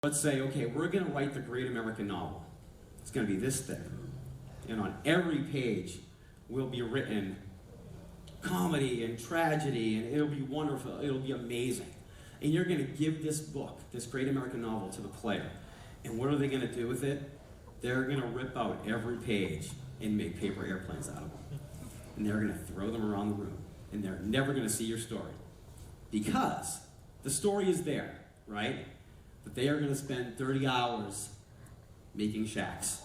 Let's say, okay, we're going to write the great American novel. It's going to be this thick. And on every page will be written comedy and tragedy, and it'll be wonderful, it'll be amazing. And you're going to give this book, this great American novel, to the player. And what are they going to do with it? They're going to rip out every page and make paper airplanes out of them. And they're going to throw them around the room. And they're never going to see your story. Because the story is there, right? But they are going to spend 30 hours making shacks.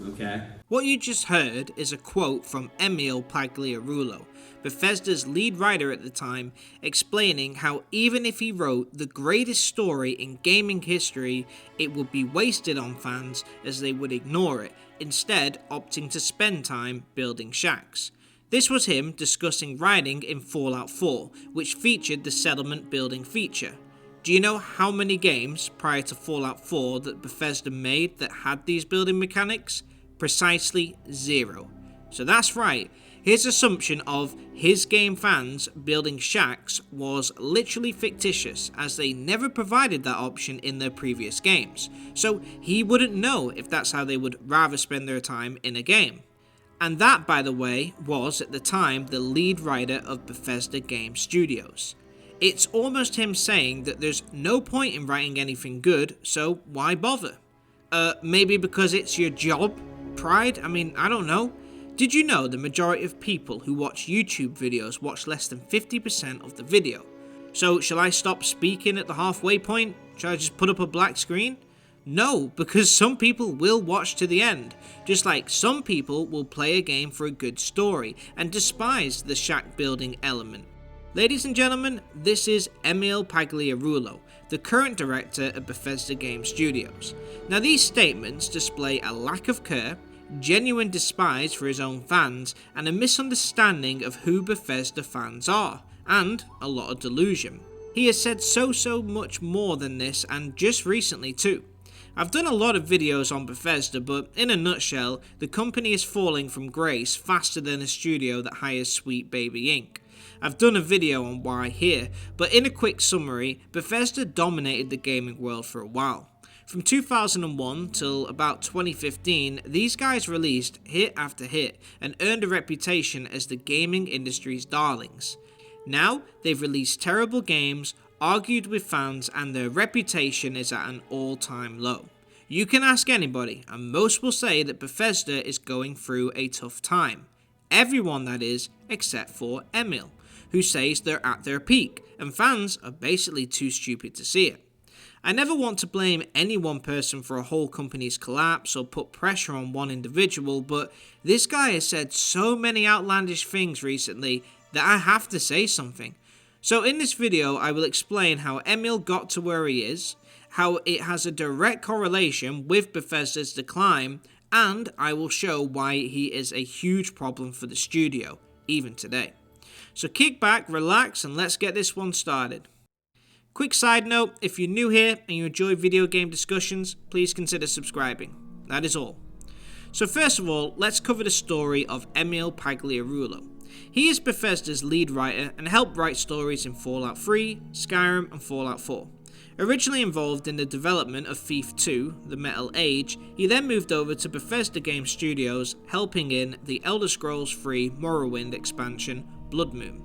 Okay? What you just heard is a quote from Emil Pagliarulo, Bethesda's lead writer at the time, explaining how even if he wrote the greatest story in gaming history, it would be wasted on fans as they would ignore it, instead opting to spend time building shacks. This was him discussing writing in Fallout 4, which featured the settlement building feature. Do you know how many games prior to Fallout 4 that Bethesda made that had these building mechanics? Precisely 0. So that's right, his assumption of his game fans building shacks was literally fictitious, as they never provided that option in their previous games. So he wouldn't know if that's how they would rather spend their time in a game. And that, by the way, was at the time the lead writer of Bethesda Game Studios. It's almost him saying that there's no point in writing anything good, so why bother? Maybe because it's your job? Pride? I mean, I don't know. Did you know the majority of people who watch YouTube videos watch less than 50% of the video? So shall I stop speaking at the halfway point? Shall I just put up a black screen? No, because some people will watch to the end, just like some people will play a game for a good story and despise the shack building element. Ladies and gentlemen, this is Emil Pagliarulo, the current director at Bethesda Game Studios. Now these statements display a lack of care, genuine despise for his own fans, and a misunderstanding of who Bethesda fans are, and a lot of delusion. He has said so much more than this, and just recently too. I've done a lot of videos on Bethesda, but in a nutshell, the company is falling from grace faster than a studio that hires Sweet Baby Inc. I've done a video on why here, but in a quick summary, Bethesda dominated the gaming world for a while. From 2001 till about 2015, these guys released hit after hit and earned a reputation as the gaming industry's darlings. Now, they've released terrible games, argued with fans, and their reputation is at an all-time low. You can ask anybody, and most will say that Bethesda is going through a tough time. Everyone, that is, except for Emil, who says they're at their peak, and fans are basically too stupid to see it. I never want to blame any one person for a whole company's collapse or put pressure on one individual, but this guy has said so many outlandish things recently that I have to say something. So in this video I will explain how Emil got to where he is, how it has a direct correlation with Bethesda's decline, and I will show why he is a huge problem for the studio, even today. So kick back, relax, and let's get this one started. Quick side note, if you're new here and you enjoy video game discussions, please consider subscribing. That is all. So first of all, let's cover the story of Emil Pagliarulo. He is Bethesda's lead writer and helped write stories in Fallout 3, Skyrim, and Fallout 4. Originally involved in the development of Thief 2, The Metal Age, he then moved over to Bethesda Game Studios, helping in the Elder Scrolls 3 Morrowind expansion, Blood Moon.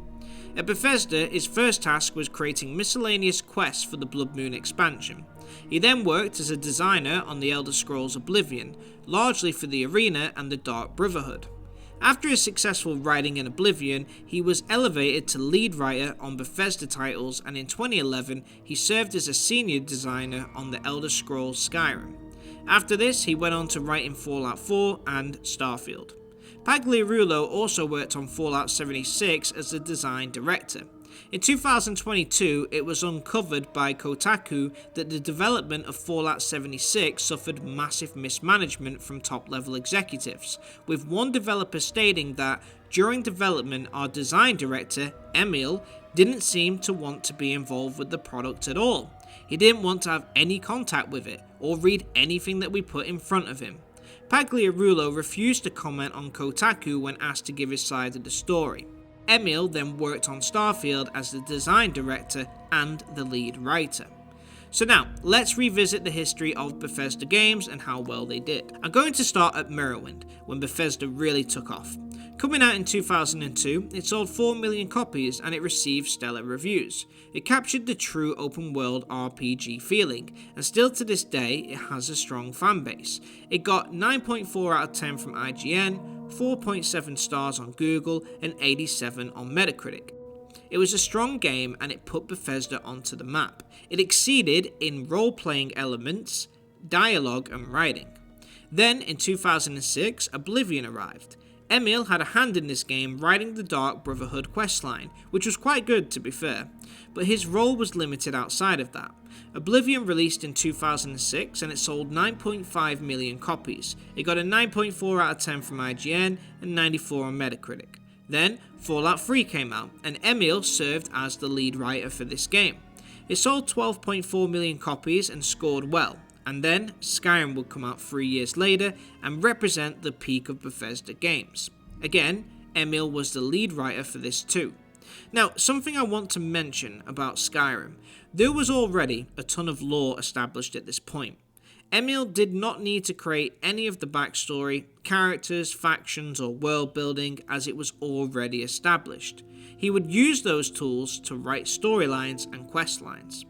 At Bethesda, his first task was creating miscellaneous quests for the Blood Moon expansion. He then worked as a designer on the Elder Scrolls Oblivion, largely for the Arena and the Dark Brotherhood. After his successful writing in Oblivion, he was elevated to lead writer on Bethesda titles, and in 2011 he served as a senior designer on the Elder Scrolls Skyrim. After this, he went on to write in Fallout 4 and Starfield. Pagliarulo also worked on Fallout 76 as a design director. In 2022, it was uncovered by Kotaku that the development of Fallout 76 suffered massive mismanagement from top-level executives, with one developer stating that during development our design director, Emil, didn't seem to want to be involved with the product at all. He didn't want to have any contact with it, or read anything that we put in front of him. Pagliarulo refused to comment on Kotaku when asked to give his side of the story. Emil then worked on Starfield as the design director and the lead writer. So now, let's revisit the history of Bethesda games and how well they did. I'm going to start at Morrowind, when Bethesda really took off. Coming out in 2002, it sold 4 million copies and it received stellar reviews. It captured the true open world RPG feeling, and still to this day it has a strong fanbase. It got 9.4 out of 10 from IGN, 4.7 stars on Google and 87 on Metacritic. It was a strong game and it put Bethesda onto the map. It exceeded in role-playing elements, dialogue and writing. Then in 2006, Oblivion arrived. Emil had a hand in this game writing the Dark Brotherhood questline, which was quite good to be fair, but his role was limited outside of that. Oblivion released in 2006 and it sold 9.5 million copies. It got a 9.4 out of 10 from IGN and 94 on Metacritic. Then Fallout 3 came out, and Emil served as the lead writer for this game. It sold 12.4 million copies and scored well, and then Skyrim would come out 3 years later and represent the peak of Bethesda games. Again, Emil was the lead writer for this too. Now, something I want to mention about Skyrim. There was already a ton of lore established at this point. Emil did not need to create any of the backstory, characters, factions or world building as it was already established. He would use those tools to write storylines and questlines.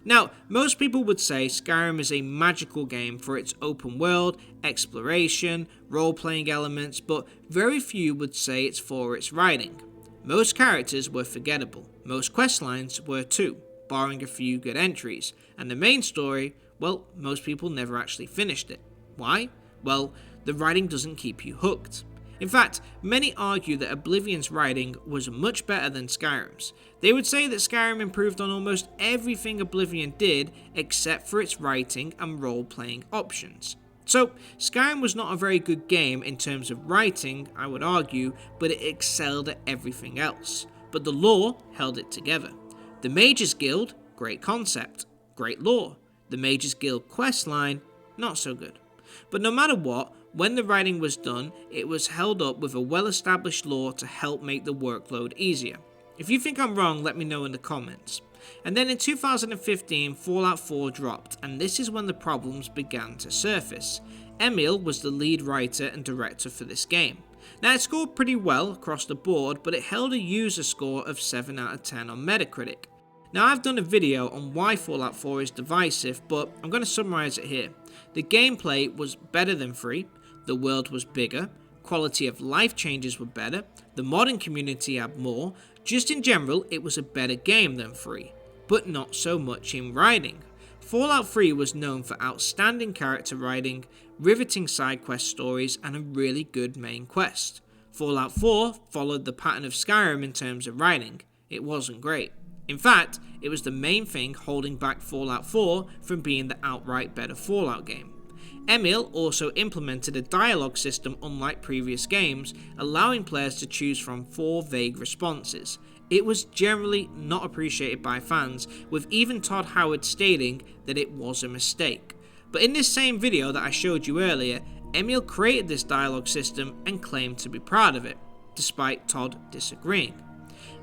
Now, most people would say Skyrim is a magical game for its open world, exploration, role-playing elements, but very few would say it's for its writing. Most characters were forgettable, most questlines were too, barring a few good entries, and the main story, well, most people never actually finished it. Why? Well, the writing doesn't keep you hooked. In fact, many argue that Oblivion's writing was much better than Skyrim's. They would say that Skyrim improved on almost everything Oblivion did except for its writing and role-playing options. So, Skyrim was not a very good game in terms of writing, I would argue, but it excelled at everything else. But the lore held it together. The Mages Guild, great concept, great lore. The Mages Guild questline, not so good. But no matter what, when the writing was done, it was held up with a well-established lore to help make the workload easier. If you think I'm wrong, let me know in the comments. And then in 2015, Fallout 4 dropped, and this is when the problems began to surface. Emil was the lead writer and director for this game. Now it scored pretty well across the board, but it held a user score of 7 out of 10 on Metacritic. Now I've done a video on why Fallout 4 is divisive, but I'm going to summarise it here. The gameplay was better than 3, the world was bigger, quality of life changes were better, the modding community had more, just in general it was a better game than 3, but not so much in writing. Fallout 3 was known for outstanding character writing, riveting side quest stories and a really good main quest. Fallout 4 followed the pattern of Skyrim in terms of writing. It wasn't great. In fact, it was the main thing holding back Fallout 4 from being the outright better Fallout game. Emil also implemented a dialogue system unlike previous games, allowing players to choose from 4 vague responses. It was generally not appreciated by fans, with even Todd Howard stating that it was a mistake. But in this same video that I showed you earlier, Emil created this dialogue system and claimed to be proud of it, despite Todd disagreeing.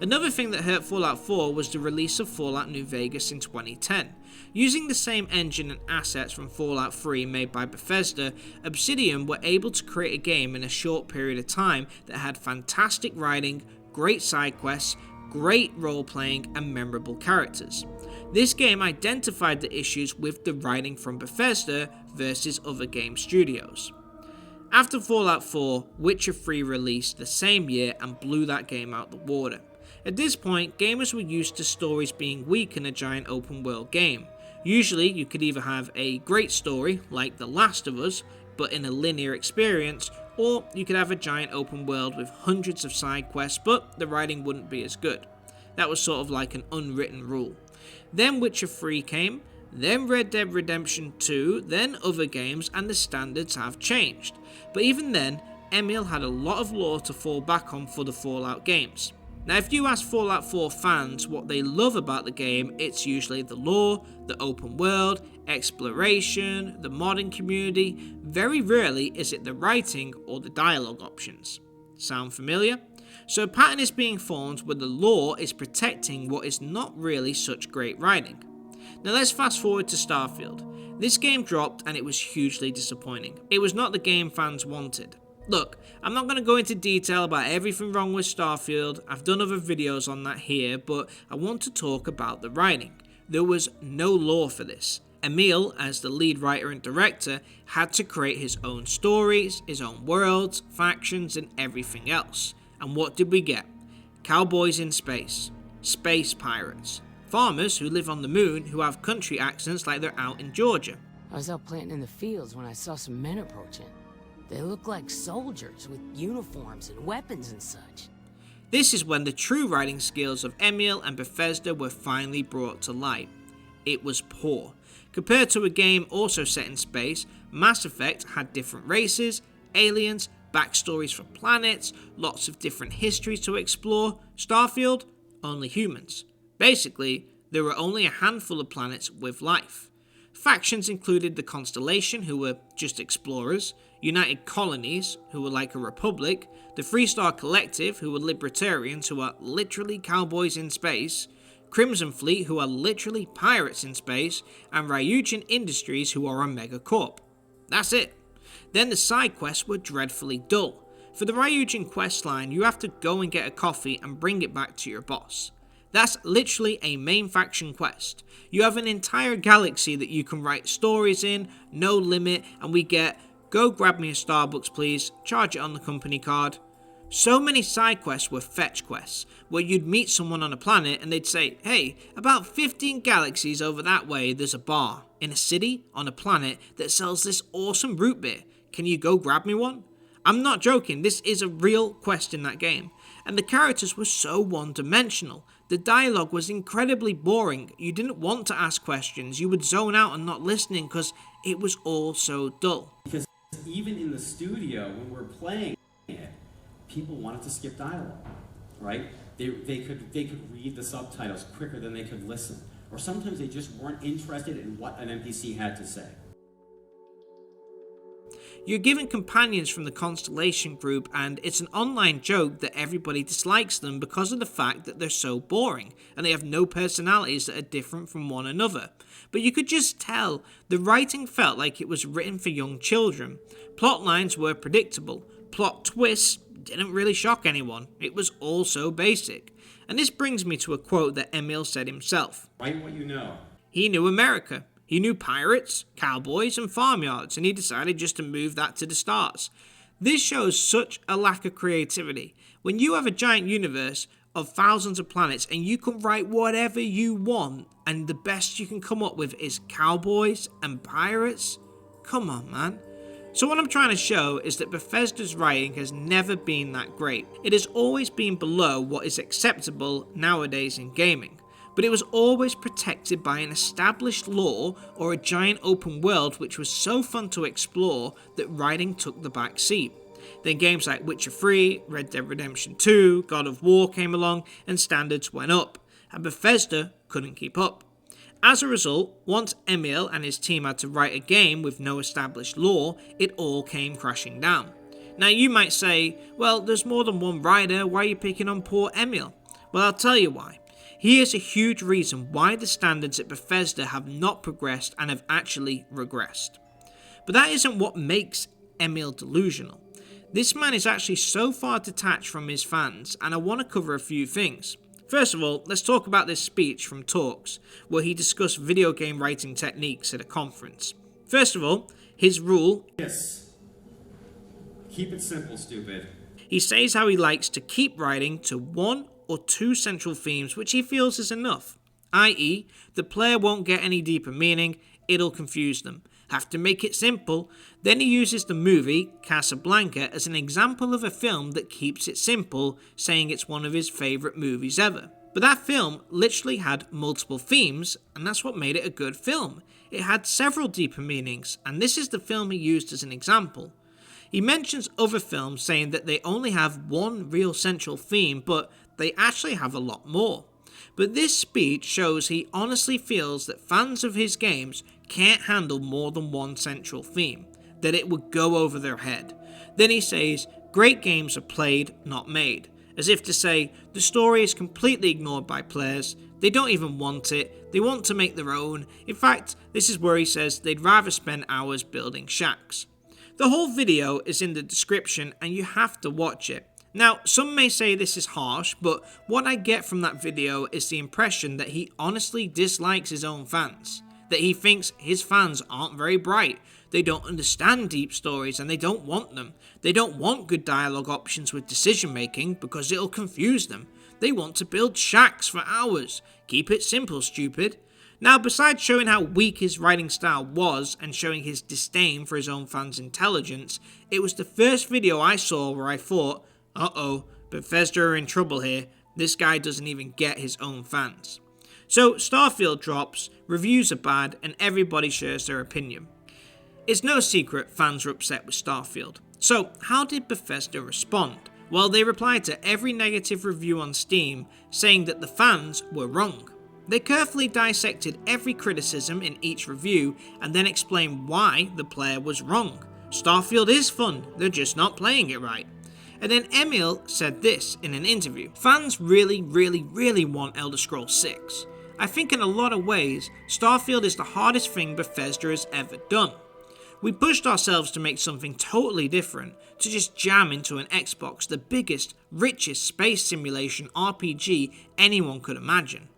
Another thing that hurt Fallout 4 was the release of Fallout New Vegas in 2010. Using the same engine and assets from Fallout 3 made by Bethesda, Obsidian were able to create a game in a short period of time that had fantastic writing, great side quests, great role-playing and memorable characters. This game identified the issues with the writing from Bethesda versus other game studios. After Fallout 4, Witcher 3 released the same year and blew that game out the water. At this point, gamers were used to stories being weak in a giant open world game. Usually, you could either have a great story, like The Last of Us, but in a linear experience, or you could have a giant open world with hundreds of side quests, but the writing wouldn't be as good. That was sort of like an unwritten rule. Then Witcher 3 came, then Red Dead Redemption 2, then other games, and the standards have changed. But even then, Emil had a lot of lore to fall back on for the Fallout games. Now if you ask Fallout 4 fans what they love about the game, it's usually the lore, the open world, exploration, the modding community. Very rarely is it the writing or the dialogue options. Sound familiar? So a pattern is being formed where the lore is protecting what is not really such great writing. Now let's fast forward to Starfield. This game dropped and it was hugely disappointing. It was not the game fans wanted. Look, I'm not going to go into detail about everything wrong with Starfield, I've done other videos on that here, but I want to talk about the writing. There was no lore for this. Emil, as the lead writer and director, had to create his own stories, his own worlds, factions, and everything else. And what did we get? Cowboys in space. Space pirates. Farmers who live on the moon who have country accents like they're out in Georgia. I was out planting in the fields when I saw some men approaching. They look like soldiers with uniforms and weapons and such. This is when the true writing skills of Emil and Bethesda were finally brought to light. It was poor. Compared to a game also set in space, Mass Effect had different races, aliens, backstories for planets, lots of different histories to explore. Starfield, only humans. Basically, there were only a handful of planets with life. Factions included the Constellation, who were just explorers, United Colonies, who were like a republic, the Freestar Collective, who were libertarians who are literally cowboys in space, Crimson Fleet, who are literally pirates in space, and Ryujin Industries, who are a megacorp. That's it. Then the side quests were dreadfully dull. For the Ryujin questline, you have to go and get a coffee and bring it back to your boss. That's literally a main faction quest. You have an entire galaxy that you can write stories in, no limit, and we get, go grab me a Starbucks please, charge it on the company card. So many side quests were fetch quests, where you'd meet someone on a planet and they'd say, hey, about 15 galaxies over that way there's a bar, in a city, on a planet, that sells this awesome root beer. Can you go grab me one? I'm not joking, this is a real quest in that game. And the characters were so one-dimensional. The dialogue was incredibly boring. You didn't want to ask questions. You would zone out and not listening because it was all so dull. Because even in the studio, when we're playing it, people wanted to skip dialogue, right? They could read the subtitles quicker than they could listen. Or sometimes they just weren't interested in what an NPC had to say. You're given companions from the Constellation group, and it's an online joke that everybody dislikes them because of the fact that they're so boring, and they have no personalities that are different from one another. But you could just tell, the writing felt like it was written for young children. Plot lines were predictable. Plot twists didn't really shock anyone. It was all so basic. And this brings me to a quote that Emil said himself. Write what you know. He knew America. He knew pirates, cowboys, and farmyards, and he decided just to move that to the stars. This shows such a lack of creativity. When you have a giant universe of thousands of planets and you can write whatever you want, and the best you can come up with is cowboys and pirates, come on, man. So what I'm trying to show is that Bethesda's writing has never been that great. It has always been below what is acceptable nowadays in gaming. But it was always protected by an established lore or a giant open world which was so fun to explore that writing took the back seat. Then games like Witcher 3, Red Dead Redemption 2, God of War came along and standards went up, and Bethesda couldn't keep up. As a result, once Emil and his team had to write a game with no established lore, it all came crashing down. Now you might say, well, there's more than one writer, why are you picking on poor Emil? Well, I'll tell you why. He is a huge reason why the standards at Bethesda have not progressed and have actually regressed. But that isn't what makes Emil delusional. This man is actually so far detached from his fans, and I want to cover a few things. First of all, let's talk about this speech from Talks, where he discussed video game writing techniques at a conference. First of all, his rule Yes. Keep it simple, stupid. He says how he likes to keep writing to one or two central themes which he feels is enough, i.e. the player won't get any deeper meaning, it'll confuse them. Have to make it simple. Then he uses the movie Casablanca as an example of a film that keeps it simple, saying it's one of his favourite movies ever. But that film literally had multiple themes, and that's what made it a good film. It had several deeper meanings, and this is the film he used as an example. He mentions other films saying that they only have one real central theme, but they actually have a lot more. But this speech shows he honestly feels that fans of his games can't handle more than one central theme, that it would go over their head. Then he says, great games are played, not made. as if to say the story is completely ignored by players, they don't even want it, they want to make their own. In fact, this is where he says they'd rather spend hours building shacks. The whole video is in the description and you have to watch it. Now, some may say this is harsh, but what I get from that video is the impression that he honestly dislikes his own fans. That he thinks his fans aren't very bright, they don't understand deep stories and they don't want them. They don't want good dialogue options with decision making because it'll confuse them. They want to build shacks for hours. Keep it simple, stupid. Now, besides showing how weak his writing style was and showing his disdain for his own fans' intelligence, it was the first video I saw where I thought, uh-oh, Bethesda are in trouble here. This guy doesn't even get his own fans. So Starfield drops, reviews are bad, and everybody shares their opinion. It's no secret fans are upset with Starfield. So how did Bethesda respond? Well, they replied to every negative review on Steam, saying that the fans were wrong. They carefully dissected every criticism in each review and then explained why the player was wrong. Starfield is fun, they're just not playing it right. And then Emil said this in an interview: fans really want Elder Scrolls 6. I think in a lot of ways, Starfield is the hardest thing Bethesda has ever done. We pushed ourselves to make something totally different, to just jam into an Xbox the biggest, richest space simulation RPG anyone could imagine.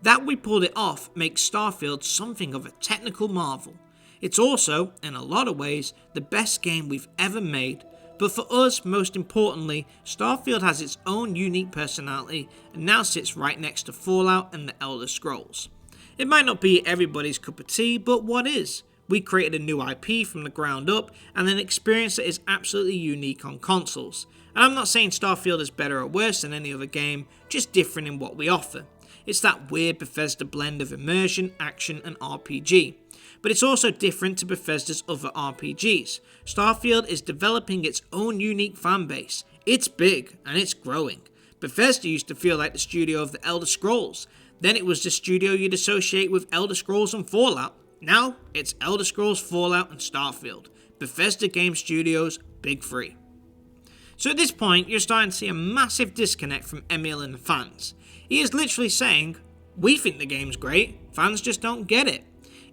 That we pulled it off makes Starfield something of a technical marvel. It's also, in a lot of ways, the best game we've ever made, but for us, most importantly, Starfield has its own unique personality and now sits right next to Fallout and the Elder Scrolls. It might not be everybody's cup of tea, but what is? We created a new IP from the ground up and an experience that is absolutely unique on consoles. And I'm not saying Starfield is better or worse than any other game, just different in what we offer. It's that weird Bethesda blend of immersion, action and RPG. But it's also different to Bethesda's other RPGs. Starfield is developing its own unique fan base. It's big and it's growing. Bethesda used to feel like the studio of the Elder Scrolls. Then it was the studio you'd associate with Elder Scrolls and Fallout. Now, it's Elder Scrolls, Fallout, and Starfield. Bethesda Game Studios, Big 3. So at this point, you're starting to see a massive disconnect from Emil and the fans. He is literally saying, we think the game's great, fans just don't get it.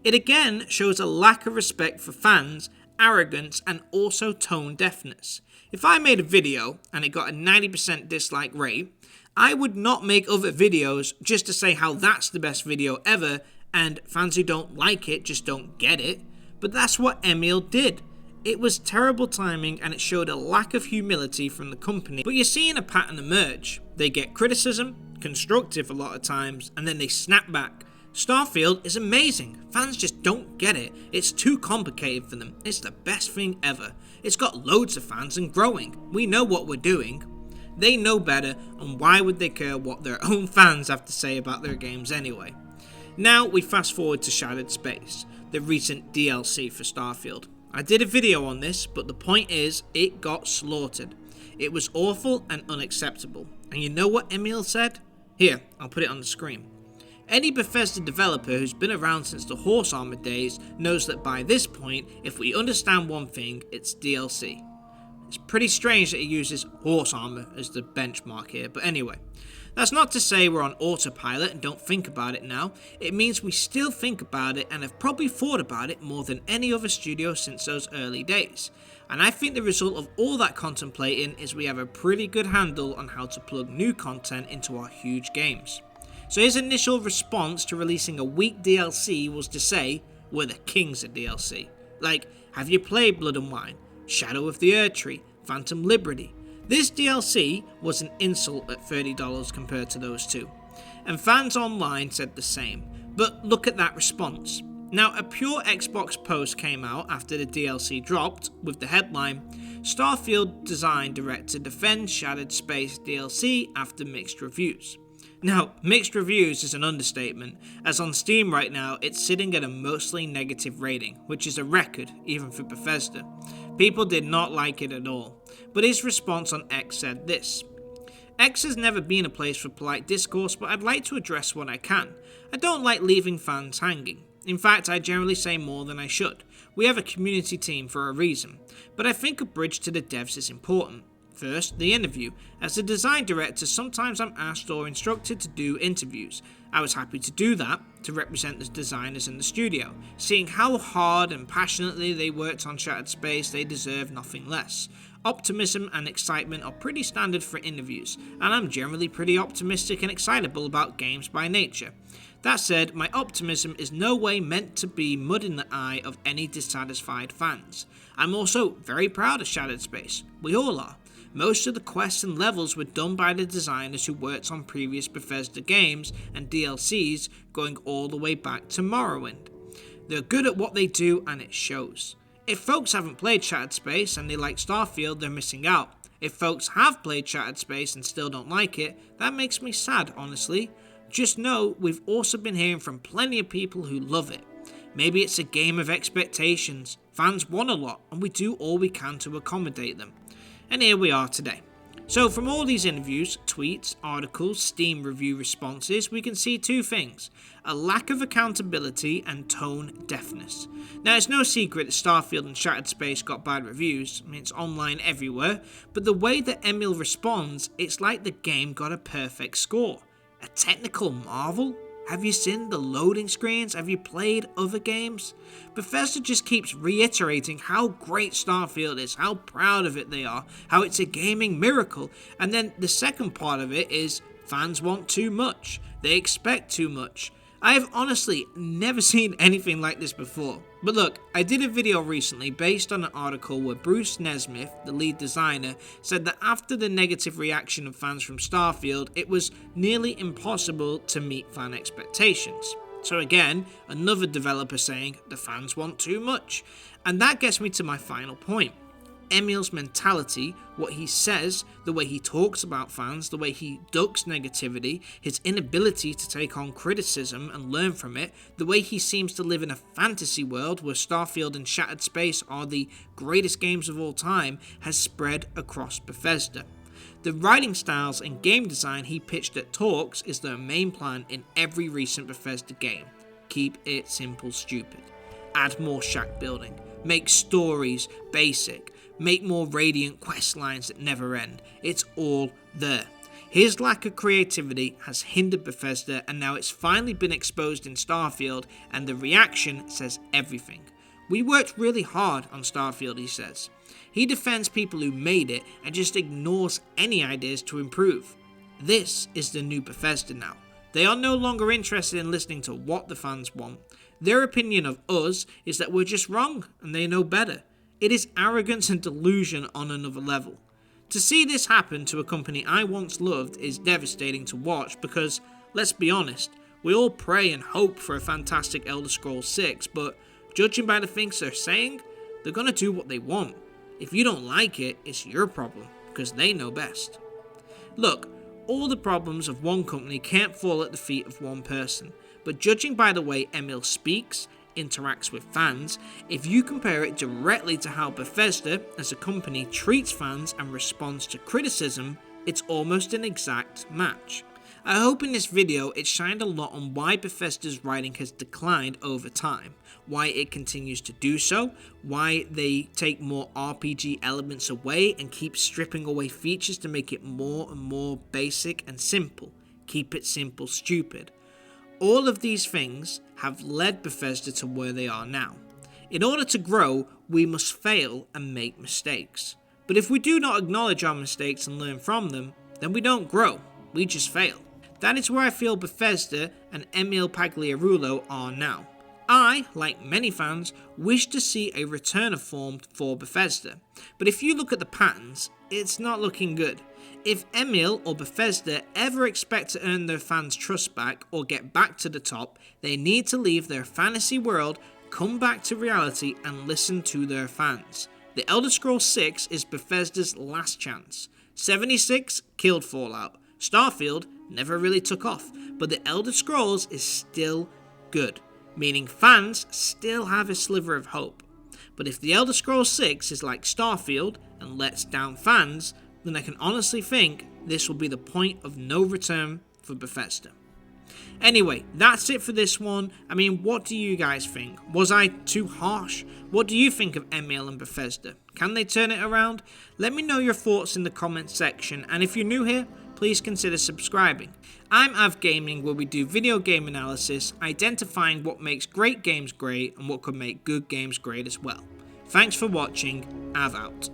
It again shows a lack of respect for fans, arrogance, and also tone deafness. If I made a video and it got a 90% dislike rate, I would not make other videos just to say how that's the best video ever and fans who don't like it just don't get it. But that's what Emil did. It was terrible timing and it showed a lack of humility from the company. But you're seeing a pattern emerge. They get criticism, constructive a lot of times, and then they snap back. Starfield is amazing. Fans just don't get it. It's too complicated for them. It's the best thing ever. It's got loads of fans and growing. We know what we're doing. They know better, and why would they care what their own fans have to say about their games anyway? Now we fast forward to Shattered Space, the recent DLC for Starfield. I did a video on this, but the point is, it got slaughtered. It was awful and unacceptable. And you know what Emil said? Here, I'll put it on the screen. Any Bethesda developer who's been around since the Horse Armor days knows that by this point, if we understand one thing, it's DLC. It's pretty strange that he uses Horse Armor as the benchmark here, but anyway. That's not to say we're on autopilot and don't think about it now. It means we still think about it and have probably thought about it more than any other studio since those early days. And I think the result of all that contemplating is we have a pretty good handle on how to plug new content into our huge games. So his initial response to releasing a weak DLC was to say, we're the kings of DLC. Like, have you played Blood and Wine, Shadow of the Erdtree, Phantom Liberty? This DLC was an insult at $30 compared to those two. And fans online said the same, but look at that response. Now, a pure Xbox post came out after the DLC dropped with the headline, Starfield design director defends Shattered Space DLC after mixed reviews. Now, mixed reviews is an understatement, as on Steam right now it's sitting at a mostly negative rating, which is a record even for Bethesda. People did not like it at all, but his response on X said this. X has never been a place for polite discourse, but I'd like to address what I can. I don't like leaving fans hanging. In fact, I generally say more than I should. We have a community team for a reason, but I think a bridge to the devs is important. First, the interview. As a design director, sometimes I'm asked or instructed to do interviews. I was happy to do that, to represent the designers in the studio. Seeing how hard and passionately they worked on Shattered Space, they deserve nothing less. Optimism and excitement are pretty standard for interviews, and I'm generally pretty optimistic and excitable about games by nature. That said, my optimism is no way meant to be mud in the eye of any dissatisfied fans. I'm also very proud of Shattered Space. We all are. Most of the quests and levels were done by the designers who worked on previous Bethesda games and DLCs going all the way back to Morrowind. They're good at what they do and it shows. If folks haven't played Shattered Space and they like Starfield, they're missing out. If folks have played Shattered Space and still don't like it, that makes me sad, honestly. Just know we've also been hearing from plenty of people who love it. Maybe it's a game of expectations. Fans want a lot and we do all we can to accommodate them. And here we are today. So from all these interviews, tweets, articles, Steam review responses, we can see two things: a lack of accountability and tone deafness. Now it's no secret that Starfield and Shattered Space got bad reviews. I mean, it's online everywhere, but the way that Emil responds, it's like the game got a perfect score. A technical marvel? Have you seen the loading screens? Have you played other games? Bethesda just keeps reiterating how great Starfield is, how proud of it they are, how it's a gaming miracle. And then the second part of it is fans want too much. They expect too much. I have honestly never seen anything like this before. But look, I did a video recently based on an article where Bruce Nesmith, the lead designer, said that after the negative reaction of fans from Starfield, it was nearly impossible to meet fan expectations. So again, another developer saying the fans want too much. And that gets me to my final point. Emil's mentality, what he says, the way he talks about fans, the way he ducks negativity, his inability to take on criticism and learn from it, the way he seems to live in a fantasy world where Starfield and Shattered Space are the greatest games of all time, has spread across Bethesda. The writing styles and game design he pitched at talks is their main plan in every recent Bethesda game. Keep it simple, stupid. Add more shack building. Make stories basic. Make more radiant quest lines that never end. It's all there. His lack of creativity has hindered Bethesda, and now it's finally been exposed in Starfield, and the reaction says everything. We worked really hard on Starfield, he says. He defends people who made it and just ignores any ideas to improve. This is the new Bethesda now. They are no longer interested in listening to what the fans want. Their opinion of us is that we're just wrong and they know better. It is arrogance and delusion on another level. To see this happen to a company I once loved is devastating to watch because, let's be honest, we all pray and hope for a fantastic Elder Scrolls 6, but judging by the things they're saying, they're gonna do what they want. If you don't like it, it's your problem, because they know best. Look, all the problems of one company can't fall at the feet of one person, but judging by the way Emil speaks, interacts with fans, if you compare it directly to how Bethesda as a company treats fans and responds to criticism, it's almost an exact match. I hope in this video it shined a lot on why Bethesda's writing has declined over time, why it continues to do so, why they take more RPG elements away and keep stripping away features to make it more and more basic and simple. Keep it simple, stupid. All of these things have led Bethesda to where they are now. In order to grow, we must fail and make mistakes. But if we do not acknowledge our mistakes and learn from them, then we don't grow, we just fail. That is where I feel Bethesda and Emil Pagliarulo are now. I, like many fans, wish to see a return of form for Bethesda. But if you look at the patterns, it's not looking good. If Emil or Bethesda ever expect to earn their fans' trust back or get back to the top, they need to leave their fantasy world, come back to reality and listen to their fans. The Elder Scrolls 6 is Bethesda's last chance. 76 killed Fallout. Starfield never really took off, but the Elder Scrolls is still good, meaning fans still have a sliver of hope. But if the Elder Scrolls 6 is like Starfield and lets down fans, then I can honestly think this will be the point of no return for Bethesda. Anyway, that's it for this one. I mean, what do you guys think? Was I too harsh? What do you think of Emil and Bethesda? Can they turn it around? Let me know your thoughts in the comments section, and if you're new here, please consider subscribing. I'm AVV Gaming, where we do video game analysis, identifying what makes great games great and what could make good games great as well. Thanks for watching. AVV out.